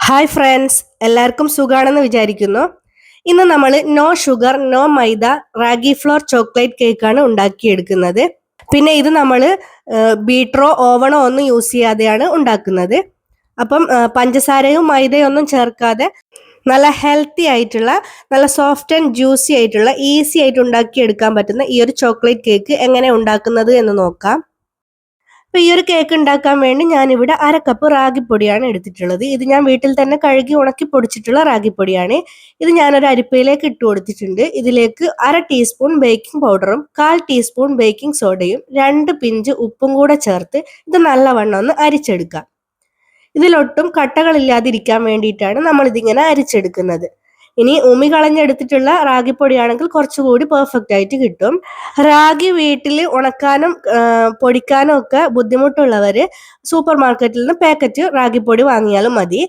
Hi friends, എല്ലാവർക്കും സുഖാണെന്ന് വിചാരിക്കുന്നു. ഇന്ന് നമ്മൾ നോ ഷുഗർ നോ മൈദ റാഗി ഫ്ലോർ ചോക്ലേറ്റ് കേക്കാണ് ഉണ്ടാക്കിയെടുക്കുന്നത്. പിന്നെ ഇത് നമ്മൾ ബീറ്ററോ ഓവണോ ഒന്നും യൂസ് ചെയ്യാതെയാണ് ഉണ്ടാക്കുന്നത്. അപ്പം പഞ്ചസാരയും മൈദയും ഒന്നും ചേർക്കാതെ നല്ല ഹെൽത്തി ആയിട്ടുള്ള, നല്ല സോഫ്റ്റ് ആൻഡ് ജ്യൂസി ആയിട്ടുള്ള, ഈസി ആയിട്ട് ഉണ്ടാക്കിയെടുക്കാൻ പറ്റുന്ന ഈ ഒരു ചോക്ലേറ്റ് കേക്ക് എങ്ങനെ ഉണ്ടാക്കുന്നത് എന്ന് നോക്കാം. അപ്പൊ ഈ ഒരു കേക്ക് ഉണ്ടാക്കാൻ വേണ്ടി ഞാനിവിടെ 1/2 കപ്പ് റാഗിപ്പൊടിയാണ് എടുത്തിട്ടുള്ളത്. ഇത് ഞാൻ വീട്ടിൽ തന്നെ കഴുകി ഉണക്കി പൊടിച്ചിട്ടുള്ള റാഗിപ്പൊടിയാണ്. ഇത് ഞാനൊരു അരിപ്പയിലേക്ക് ഇട്ട് കൊടുത്തിട്ടുണ്ട്. ഇതിലേക്ക് 1/2 ടീസ്പൂൺ ബേക്കിംഗ് പൗഡറും 1/4 ടീസ്പൂൺ ബേക്കിംഗ് സോഡയും 2 പിഞ്ച് ഉപ്പും കൂടെ ചേർത്ത് ഇത് നല്ലവണ്ണം ഒന്ന് അരിച്ചെടുക്കാം. ഇതിലൊട്ടും കട്ടകളില്ലാതിരിക്കാൻ വേണ്ടിയിട്ടാണ് നമ്മൾ ഇതിങ്ങനെ അരിച്ചെടുക്കുന്നത്. ഇനി ഉമി കളഞ്ഞെടുത്തിട്ടുള്ള റാഗിപ്പൊടിയാണെങ്കിൽ കുറച്ചുകൂടി പെർഫെക്റ്റ് ആയിട്ട് കിട്ടും. റാഗി വീട്ടിൽ ഉണക്കാനും പൊടിക്കാനും ഒക്കെ ബുദ്ധിമുട്ടുള്ളവര് സൂപ്പർ മാർക്കറ്റിൽ നിന്ന് പാക്കറ്റ് റാഗിപ്പൊടി വാങ്ങിയാലും മതി.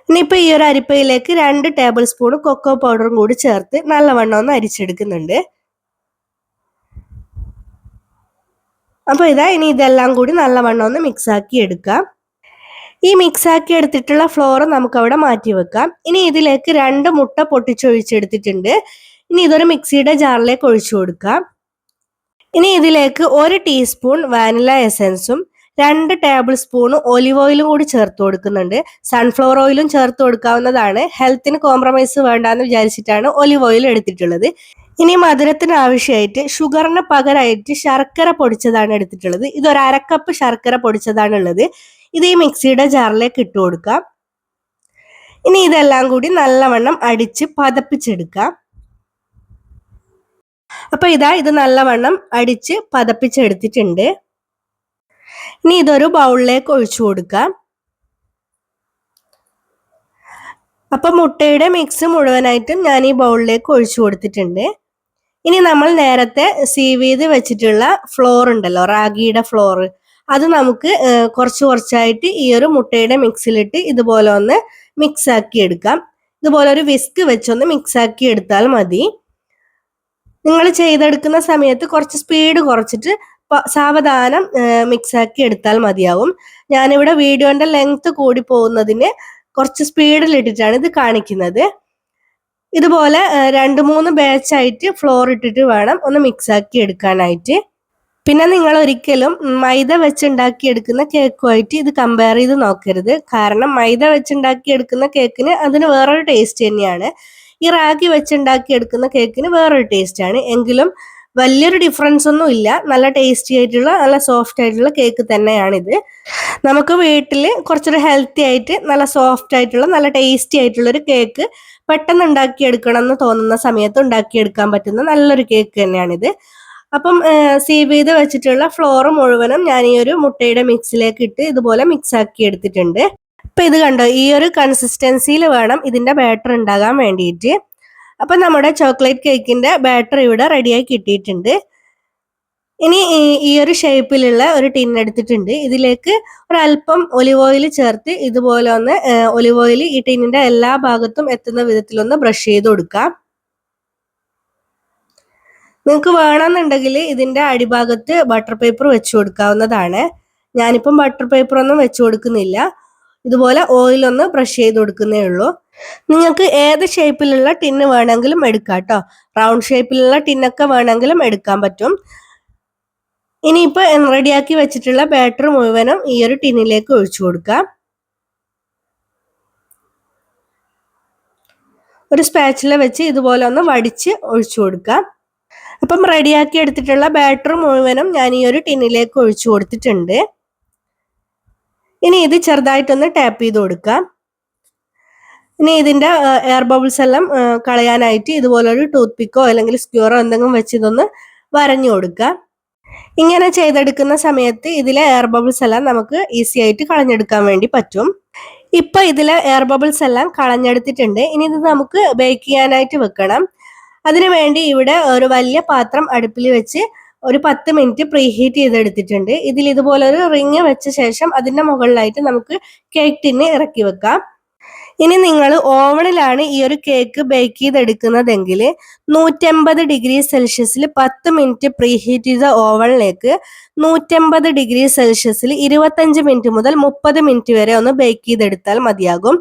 ഇനിയിപ്പോൾ ഈ ഒരു അരിപ്പയിലേക്ക് 2 ടേബിൾ സ്പൂൺ കൊക്കോ പൗഡറും കൂടി ചേർത്ത് നല്ലവണ്ണം ഒന്ന് അരിച്ചെടുക്കുന്നുണ്ട്. അപ്പോൾ ഇനി ഇതെല്ലാം കൂടി നല്ലവണ്ണം ഒന്ന് മിക്സ് ആക്കി എടുക്കാം. ഈ മിക്സ് ആക്കി എടുത്തിട്ടുള്ള ഫ്ലോർ നമുക്ക് അവിടെ മാറ്റി വെക്കാം. ഇനി ഇതിലേക്ക് 2 മുട്ട പൊട്ടിച്ചൊഴിച്ചെടുത്തിട്ടുണ്ട്. ഇനി ഇതൊരു മിക്സിയുടെ ജാറിലേക്ക് ഒഴിച്ചു കൊടുക്കാം. ഇനി ഇതിലേക്ക് 1 ടീസ്പൂൺ വാനില എസൻസും 2 ടേബിൾ സ്പൂൺ ഒലിവ് ഓയിലും കൂടി ചേർത്ത് കൊടുക്കുന്നുണ്ട്. സൺഫ്ലവർ ഓയിലും ചേർത്ത് കൊടുക്കാവുന്നതാണ്. ഹെൽത്തിന് കോംപ്രമൈസ് വേണ്ടാന്ന് വിചാരിച്ചിട്ടാണ് ഒലിവ് ഓയിൽ എടുത്തിട്ടുള്ളത്. ഇനി മധുരത്തിന് ആവശ്യമായിട്ട് ഷുഗറിന് പകരമായിട്ട് ശർക്കര പൊടിച്ചതാണ് എടുത്തിട്ടുള്ളത്. ഇതൊരു 1/2 കപ്പ് ശർക്കര പൊടിച്ചതാണ് ഉള്ളത്. ഇത് ഈ മിക്സിയുടെ ജാറിലേക്ക് ഇട്ട് കൊടുക്കാം. ഇനി ഇതെല്ലാം കൂടി നല്ലവണ്ണം അടിച്ച് പതപ്പിച്ചെടുക്കാം. അപ്പൊ ഇത് നല്ലവണ്ണം അടിച്ച് പതപ്പിച്ചെടുത്തിട്ടുണ്ട്. ഇനി ഇതൊരു ബൗളിലേക്ക് ഒഴിച്ചു കൊടുക്കാം. അപ്പൊ മുട്ടയുടെ മിക്സ് മുഴുവനായിട്ടും ഞാൻ ഈ ബൗളിലേക്ക് ഒഴിച്ചു കൊടുത്തിട്ടുണ്ട്. ഇനി നമ്മൾ നേരത്തെ സീവ് ചെയ്ത് വെച്ചിട്ടുള്ള ഫ്ലോർ ഉണ്ടല്ലോ, റാഗിയുടെ ഫ്ലോർ, അത് നമുക്ക് കുറച്ചായിട്ട് ഈ ഒരു മുട്ടയുടെ മിക്സിലിട്ട് ഇതുപോലെ ഒന്ന് മിക്സ് ആക്കി എടുക്കാം. ഇതുപോലെ ഒരു വിസ്ക് വെച്ചൊന്ന് മിക്സ് ആക്കി എടുത്താൽ മതി. നിങ്ങൾ ചെയ്തെടുക്കുന്ന സമയത്ത് കുറച്ച് സ്പീഡ് കുറച്ചിട്ട് സാവധാനം മിക്സ് ആക്കി എടുത്താൽ മതിയാവും. ഞാനിവിടെ വീഡിയോന്റെ ലെങ്ത് കൂടി പോകുന്നതിന് കുറച്ച് സ്പീഡിലിട്ടിട്ടാണ് ഇത് കാണിക്കുന്നത്. ഇതുപോലെ 2-3 ബാച്ചായിട്ട് ഫ്ലോർ ഇട്ടിട്ട് വേണം ഒന്ന് മിക്സ് ആക്കി എടുക്കാനായിട്ട്. പിന്നെ നിങ്ങൾ ഒരിക്കലും മൈദ വെച്ചുണ്ടാക്കിയെടുക്കുന്ന കേക്കുമായിട്ട് ഇത് കമ്പയർ ചെയ്ത് നോക്കരുത്. കാരണം മൈദ വെച്ചുണ്ടാക്കിയെടുക്കുന്ന കേക്കിന് അതിന് വേറൊരു ടേസ്റ്റ് തന്നെയാണ്. ഈ റാഗി വെച്ചുണ്ടാക്കിയെടുക്കുന്ന കേക്കിന് വേറൊരു ടേസ്റ്റാണ്. എങ്കിലും വലിയൊരു ഡിഫറൻസ് ഒന്നും ഇല്ല. നല്ല ടേസ്റ്റി ആയിട്ടുള്ള, നല്ല സോഫ്റ്റ് ആയിട്ടുള്ള കേക്ക് തന്നെയാണിത്. നമുക്ക് വീട്ടിൽ കുറച്ചൊരു ഹെൽത്തി ആയിട്ട് നല്ല സോഫ്റ്റ് ആയിട്ടുള്ള, നല്ല ടേസ്റ്റി ആയിട്ടുള്ള ഒരു കേക്ക് പെട്ടെന്ന് ഉണ്ടാക്കിയെടുക്കണം എന്ന് തോന്നുന്ന സമയത്ത് ഉണ്ടാക്കിയെടുക്കാൻ പറ്റുന്ന നല്ലൊരു കേക്ക് തന്നെയാണിത്. അപ്പം സീവ് ചെയ്ത് വെച്ചിട്ടുള്ള ഫ്ലോർ മുഴുവനും ഞാൻ ഈ ഒരു മുട്ടയുടെ മിക്സിലേക്ക് ഇട്ട് ഇതുപോലെ മിക്സ് ആക്കി എടുത്തിട്ടുണ്ട്. അപ്പൊ ഇത് കണ്ടോ, ഈ ഒരു കൺസിസ്റ്റൻസിയിൽ വേണം ഇതിന്റെ ബാറ്റർ ഉണ്ടാകാൻ വേണ്ടിയിട്ട്. അപ്പൊ നമ്മുടെ ചോക്ലേറ്റ് കേക്കിന്റെ ബാറ്റർ ഇവിടെ റെഡിയായി കിട്ടിയിട്ടുണ്ട്. ഇനി ഈ ഒരു ഷേപ്പിലുള്ള ഒരു ടിൻ എടുത്തിട്ടുണ്ട്. ഇതിലേക്ക് ഒരല്പം ഒലിവ് ഓയിൽ ചേർത്ത് ഇതുപോലെ ഒന്ന് ഒലിവ് ഓയിൽ ഈ ടിന്നിന്റെ എല്ലാ ഭാഗത്തും എത്തുന്ന വിധത്തിലൊന്ന് ബ്രഷ് ചെയ്ത് കൊടുക്കാം. നിങ്ങൾക്ക് വേണമെന്നുണ്ടെങ്കിൽ ഇതിന്റെ അടിഭാഗത്ത് ബട്ടർ പേപ്പർ വെച്ച് കൊടുക്കാവുന്നതാണ്. ഞാനിപ്പം ബട്ടർ പേപ്പർ ഒന്നും വെച്ച് കൊടുക്കുന്നില്ല. ഇതുപോലെ ഓയിലൊന്ന് ബ്രഷ് ചെയ്ത് കൊടുക്കുന്നേ ഉള്ളൂ. നിങ്ങൾക്ക് ഏത് ഷേപ്പിലുള്ള ടിന്ന് വേണമെങ്കിലും എടുക്കാം കേട്ടോ. റൗണ്ട് ഷേപ്പിലുള്ള ടിന്നൊക്കെ വേണമെങ്കിലും എടുക്കാൻ പറ്റും. ഇനിയിപ്പോൾ റെഡിയാക്കി വെച്ചിട്ടുള്ള ബാറ്റർ മുഴുവനും ഈ ഒരു ടിന്നിലേക്ക് ഒഴിച്ചു കൊടുക്കാം. ഒരു സ്പാച്ചില വെച്ച് ഇതുപോലെ ഒന്ന് വടിച്ച് ഒഴിച്ചു കൊടുക്കാം. അപ്പം റെഡിയാക്കി എടുത്തിട്ടുള്ള ബാറ്റർ മുഴുവനും ഞാൻ ഈ ഒരു ടിന്നിലേക്ക് ഒഴിച്ചു കൊടുത്തിട്ടുണ്ട്. ഇനി ഇത് ചെറുതായിട്ടൊന്ന് ടാപ്പ് ചെയ്ത് കൊടുക്കാം. ഇനി ഇതിന്റെ എയർ ബബിൾസ് എല്ലാം കളയാനായിട്ട് ഇതുപോലൊരു ടൂത്ത് പിക്കോ അല്ലെങ്കിൽ സ്ക്യൂറോ എന്തെങ്കിലും വെച്ച് ഇതൊന്ന് വരഞ്ഞു കൊടുക്കാം. ഇങ്ങനെ ചെയ്തെടുക്കുന്ന സമയത്ത് ഇതിലെ എയർ ബബിൾസ് എല്ലാം നമുക്ക് ഈസി ആയിട്ട് കളഞ്ഞെടുക്കാൻ വേണ്ടി പറ്റും. ഇപ്പൊ ഇതിലെ എയർ ബബിൾസ് എല്ലാം കളഞ്ഞെടുത്തിട്ടുണ്ട്. ഇനി ഇത് നമുക്ക് ബേക്ക് ചെയ്യാനായിട്ട് വെക്കണം. അതിനുവേണ്ടി ഇവിടെ ഒരു വലിയ പാത്രം അടുപ്പിൽ വെച്ച് ഒരു 10 മിനിറ്റ് പ്രീഹീറ്റ് ചെയ്തെടുത്തിട്ടുണ്ട്. ഇതിൽ ഇതുപോലെ ഒരു റിങ് വെച്ച ശേഷം അതിന്റെ മുകളിലായിട്ട് നമുക്ക് കേക്ക് ടിന്ന് ഇറക്കി വെക്കാം. ഇനി നിങ്ങൾ ഓവണിലാണ് ഈ ഒരു കേക്ക് ബേക്ക് ചെയ്തെടുക്കുന്നതെങ്കിൽ 150 ഡിഗ്രി സെൽഷ്യസിൽ 10 മിനിറ്റ് പ്രീഹീറ്റ് ചെയ്ത ഓവണിലേക്ക് 150 ഡിഗ്രി സെൽഷ്യസിൽ 25 മിനിറ്റ് മുതൽ 30 മിനിറ്റ് വരെ ഒന്ന് ബേക്ക് ചെയ്തെടുത്താൽ മതിയാകും.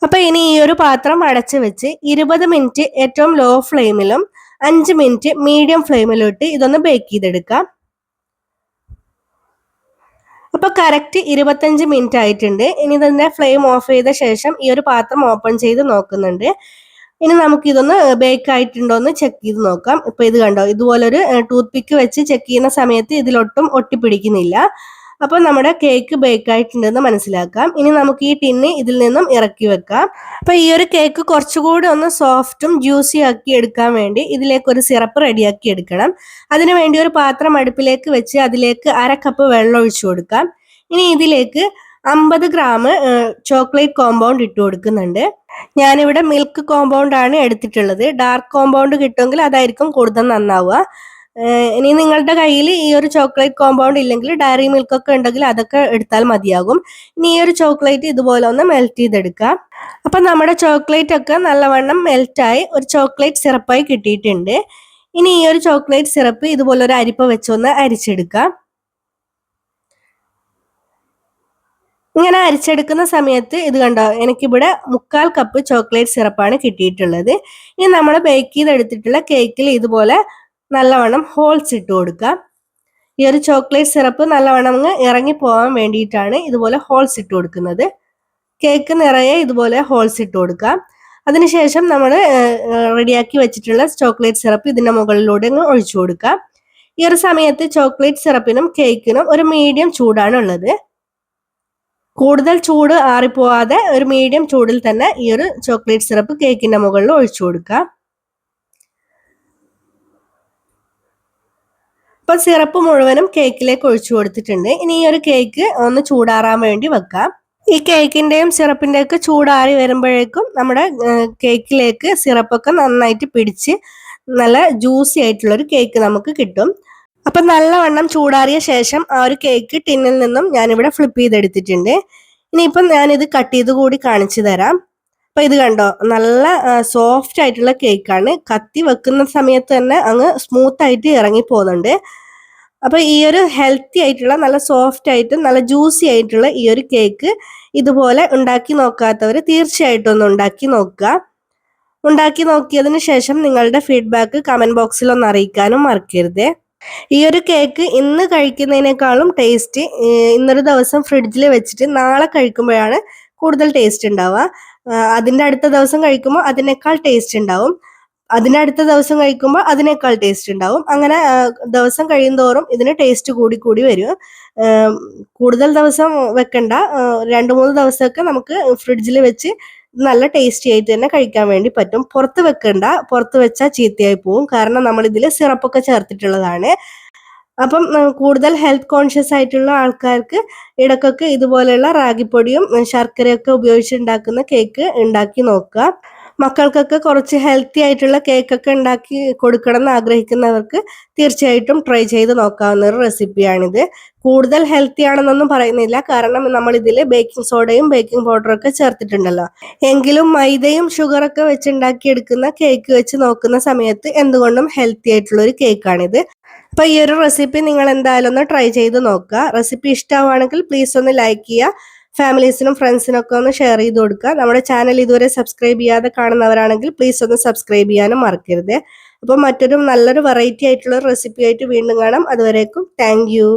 അപ്പൊ ഇനി ഈ ഒരു പാത്രം അടച്ചു വെച്ച് 20 മിനിറ്റ് ഏറ്റവും ലോ ഫ്ലെയിമിലും 5 മിനിറ്റ് മീഡിയം ഫ്ലെയിമിലും ഇട്ട് ഇതൊന്ന് ബേക്ക് ചെയ്തെടുക്കാം. അപ്പൊ കറക്റ്റ് 25 മിനിറ്റ് ആയിട്ടുണ്ട്. ഇനി ഇതിന്റെ ഫ്ലെയിം ഓഫ് ചെയ്ത ശേഷം ഈ ഒരു പാത്രം ഓപ്പൺ ചെയ്ത് നോക്കുന്നുണ്ട്. ഇനി നമുക്ക് ഇതൊന്ന് ബേക്ക് ആയിട്ടുണ്ടോ എന്ന് ചെക്ക് ചെയ്ത് നോക്കാം. ഇപ്പൊ ഇത് കണ്ടോ, ഇതുപോലൊരു ടൂത്ത് പിക്ക് വെച്ച് ചെക്ക് ചെയ്യുന്ന സമയത്ത് ഇതിലൊട്ടും ഒട്ടിപ്പിടിക്കുന്നില്ല. അപ്പൊ നമ്മുടെ കേക്ക് ബേക്ക് ആയിട്ടുണ്ടെന്ന് മനസ്സിലാക്കാം. ഇനി നമുക്ക് ഈ ടിന്ന് ഇതിൽ നിന്നും ഇറക്കി വെക്കാം. അപ്പൊ ഈ ഒരു കേക്ക് കുറച്ചുകൂടി ഒന്ന് സോഫ്റ്റും ജ്യൂസി ആക്കി എടുക്കാൻ വേണ്ടി ഇതിലേക്ക് ഒരു സിറപ്പ് റെഡിയാക്കി എടുക്കണം. അതിനു വേണ്ടി ഒരു പാത്രം അടുപ്പിലേക്ക് വെച്ച് അതിലേക്ക് 1/2 കപ്പ് വെള്ളം ഒഴിച്ചു കൊടുക്കാം. ഇനി ഇതിലേക്ക് 50 ഗ്രാം ചോക്ലേറ്റ് കോമ്പൗണ്ട് ഇട്ട് കൊടുക്കുന്നുണ്ട്. ഞാനിവിടെ മിൽക്ക് കോമ്പൗണ്ട് ആണ് എടുത്തിട്ടുള്ളത്. ഡാർക്ക് കോമ്പൗണ്ട് കിട്ടുമെങ്കിൽ അതായിരിക്കും കൂടുതൽ നന്നാവുക. ഇനി നിങ്ങളുടെ കയ്യിൽ ഈ ഒരു ചോക്ലേറ്റ് കോമ്പൗണ്ട് ഇല്ലെങ്കിൽ ഡയറി മിൽക്ക് ഒക്കെ ഉണ്ടെങ്കിൽ അതൊക്കെ എടുത്താൽ മതിയാകും. ഇനി ഈ ഒരു ചോക്ലേറ്റ് ഇതുപോലെ ഒന്ന് മെൽറ്റ് ചെയ്തെടുക്കാം. അപ്പൊ നമ്മുടെ ചോക്ലേറ്റ് ഒക്കെ നല്ലവണ്ണം മെൽറ്റായി ഒരു ചോക്ലേറ്റ് സിറപ്പായി കിട്ടിയിട്ടുണ്ട്. ഇനി ഈ ഒരു ചോക്ലേറ്റ് സിറപ്പ് ഇതുപോലെ ഒരു അരിപ്പ വെച്ചൊന്ന് അരിച്ചെടുക്കാം. ഇങ്ങനെ അരിച്ചെടുക്കുന്ന സമയത്ത് ഇത് കണ്ടോ, എനിക്കിവിടെ 1/4 കപ്പ് ചോക്ലേറ്റ് സിറപ്പാണ് കിട്ടിയിട്ടുള്ളത്. ഇനി നമ്മൾ ബേക്ക് ചെയ്തെടുത്തിട്ടുള്ള കേക്കിൽ ഇതുപോലെ നല്ലവണ്ണം ഹോൾസ് ഇട്ട് കൊടുക്കാം. ഈ ഒരു ചോക്ലേറ്റ് സിറപ്പ് നല്ലവണ്ണം അങ്ങ് ഇറങ്ങി പോകാൻ വേണ്ടിയിട്ടാണ് ഇതുപോലെ ഹോൾസ് ഇട്ട് കൊടുക്കുന്നത്. കേക്ക് നിറയെ ഇതുപോലെ ഹോൾസ് ഇട്ട് കൊടുക്കാം. അതിനുശേഷം നമ്മൾ റെഡിയാക്കി വെച്ചിട്ടുള്ള ചോക്ലേറ്റ് സിറപ്പ് ഇതിന്റെ മുകളിലൂടെ അങ്ങ് ഒഴിച്ചു കൊടുക്കാം. ഈ ഒരു സമയത്ത് ചോക്ലേറ്റ് സിറപ്പിനും കേക്കിനും ഒരു മീഡിയം ചൂടാണ് ഉള്ളത്. കൂടുതൽ ചൂട് ആറിപ്പോവാതെ ഒരു മീഡിയം ചൂടിൽ തന്നെ ഈ ഒരു ചോക്ലേറ്റ് സിറപ്പ് കേക്കിന്റെ മുകളിൽ ഒഴിച്ചു കൊടുക്കാം. അപ്പൊ സിറപ്പ് മുഴുവനും കേക്കിലേക്ക് ഒഴിച്ചു കൊടുത്തിട്ടുണ്ട്. ഇനി ഈ ഒരു കേക്ക് ഒന്ന് ചൂടാറാൻ വേണ്ടി വെക്കാം. ഈ കേക്കിന്റെയും സിറപ്പിന്റെയും ഒക്കെ ചൂടാറി വരുമ്പോഴേക്കും നമ്മുടെ കേക്കിലേക്ക് സിറപ്പൊക്കെ നന്നായിട്ട് പിടിച്ച് നല്ല ജ്യൂസി ആയിട്ടുള്ള ഒരു കേക്ക് നമുക്ക് കിട്ടും. അപ്പൊ നല്ലവണ്ണം ചൂടാറിയ ശേഷം ആ ഒരു കേക്ക് ടിന്നിൽ നിന്നും ഞാനിവിടെ ഫ്ലിപ്പ് ചെയ്തെടുത്തിട്ടുണ്ട്. ഇനിയിപ്പം ഞാനിത് കട്ട് ചെയ്ത് കൂടി കാണിച്ചു തരാം. അപ്പൊ ഇത് കണ്ടോ, നല്ല സോഫ്റ്റ് ആയിട്ടുള്ള കേക്കാണ്. കത്തി വെക്കുന്ന സമയത്ത് തന്നെ അങ്ങ് സ്മൂത്ത് ആയിട്ട് ഇറങ്ങി പോകുന്നുണ്ട്. അപ്പൊ ഈ ഒരു ഹെൽത്തി ആയിട്ടുള്ള നല്ല സോഫ്റ്റ് ആയിട്ട് നല്ല ജ്യൂസി ആയിട്ടുള്ള ഈ ഒരു കേക്ക് ഇതുപോലെ ഉണ്ടാക്കി നോക്കാത്തവർ തീർച്ചയായിട്ടും ഒന്ന് ഉണ്ടാക്കി നോക്കുക. ഉണ്ടാക്കി നോക്കിയതിന് ശേഷം നിങ്ങളുടെ ഫീഡ്ബാക്ക് കമന്റ് ബോക്സിൽ ഒന്ന് അറിയിക്കാനും മറക്കരുത്. ഈ ഒരു കേക്ക് ഇന്ന് കഴിക്കുന്നതിനേക്കാളും ടേസ്റ്റ് ഇന്നൊരു ദിവസം ഫ്രിഡ്ജിൽ വെച്ചിട്ട് നാളെ കഴിക്കുമ്പോഴാണ് കൂടുതൽ ടേസ്റ്റ് ഉണ്ടാവുക. അതിന്റെ അടുത്ത ദിവസം കഴിക്കുമ്പോൾ അതിനേക്കാൾ ടേസ്റ്റ് ഉണ്ടാവും. അതിനടുത്ത ദിവസം കഴിക്കുമ്പോൾ അതിനേക്കാൾ ടേസ്റ്റ് ഉണ്ടാവും. അങ്ങനെ ദിവസം കഴിയുന്തോറും ഇതിന് ടേസ്റ്റ് കൂടി കൂടി വരും. കൂടുതൽ ദിവസം വെക്കണ്ട, 2-3 ദിവസമൊക്കെ നമുക്ക് ഫ്രിഡ്ജിൽ വെച്ച് നല്ല ടേസ്റ്റി ആയിട്ട് തന്നെ കഴിക്കാൻ വേണ്ടി പറ്റും. പുറത്ത് വെക്കണ്ട, പുറത്ത് വെച്ചാൽ ചീത്തയായി പോവും. കാരണം നമ്മൾ ഇതിൽ സിറപ്പൊക്കെ ചേർത്തിട്ടുള്ളതാണ്. അപ്പം കൂടുതൽ ഹെൽത്ത് കോൺഷ്യസ് ആയിട്ടുള്ള ആൾക്കാർക്ക് ഇടയ്ക്കൊക്കെ ഇതുപോലെയുള്ള റാഗിപ്പൊടിയും ശർക്കരയൊക്കെ ഉപയോഗിച്ചുണ്ടാക്കുന്ന കേക്ക് ഉണ്ടാക്കി നോക്കുക. മക്കൾക്കൊക്കെ കുറച്ച് ഹെൽത്തി ആയിട്ടുള്ള കേക്കൊക്കെ ഉണ്ടാക്കി കൊടുക്കണം എന്ന് ആഗ്രഹിക്കുന്നവർക്ക് തീർച്ചയായിട്ടും ട്രൈ ചെയ്ത് നോക്കാവുന്ന ഒരു റെസിപ്പിയാണിത്. കൂടുതൽ ഹെൽത്തി ആണെന്നൊന്നും പറയുന്നില്ല, കാരണം നമ്മൾ ഇതിൽ ബേക്കിംഗ് സോഡയും ബേക്കിംഗ് പൗഡറും ഒക്കെ ചേർത്തിട്ടുണ്ടല്ലോ. എങ്കിലും മൈദയും ഷുഗറൊക്കെ വെച്ചുണ്ടാക്കി എടുക്കുന്ന കേക്ക് വെച്ച് നോക്കുന്ന സമയത്ത് എന്തുകൊണ്ടും ഹെൽത്തി ആയിട്ടുള്ള ഒരു കേക്കാണിത്. അപ്പൊ ഈ ഒരു റെസിപ്പി നിങ്ങൾ എന്തായാലും ഒന്ന് ട്രൈ ചെയ്ത് നോക്കുക. റെസിപ്പി ഇഷ്ടമാണെങ്കിൽ പ്ലീസ് ഒന്ന് ലൈക്ക് ചെയ്യുക. ഫാമിലീസിനും ഫ്രണ്ട്സിനും ഒക്കെ ഒന്ന് ഷെയർ ചെയ്ത് കൊടുക്കുക. നമ്മുടെ ചാനൽ ഇതുവരെ സബ്സ്ക്രൈബ് ചെയ്യാതെ കാണുന്നവരാണെങ്കിൽ പ്ലീസ് ഒന്ന് സബ്സ്ക്രൈബ് ചെയ്യാനും മറക്കരുത്. അപ്പോൾ മറ്റൊരു നല്ലൊരു വെറൈറ്റി ആയിട്ടുള്ള റെസിപ്പി ആയിട്ട് വീണ്ടും കാണാം. അതുവരേക്കും താങ്ക് യു.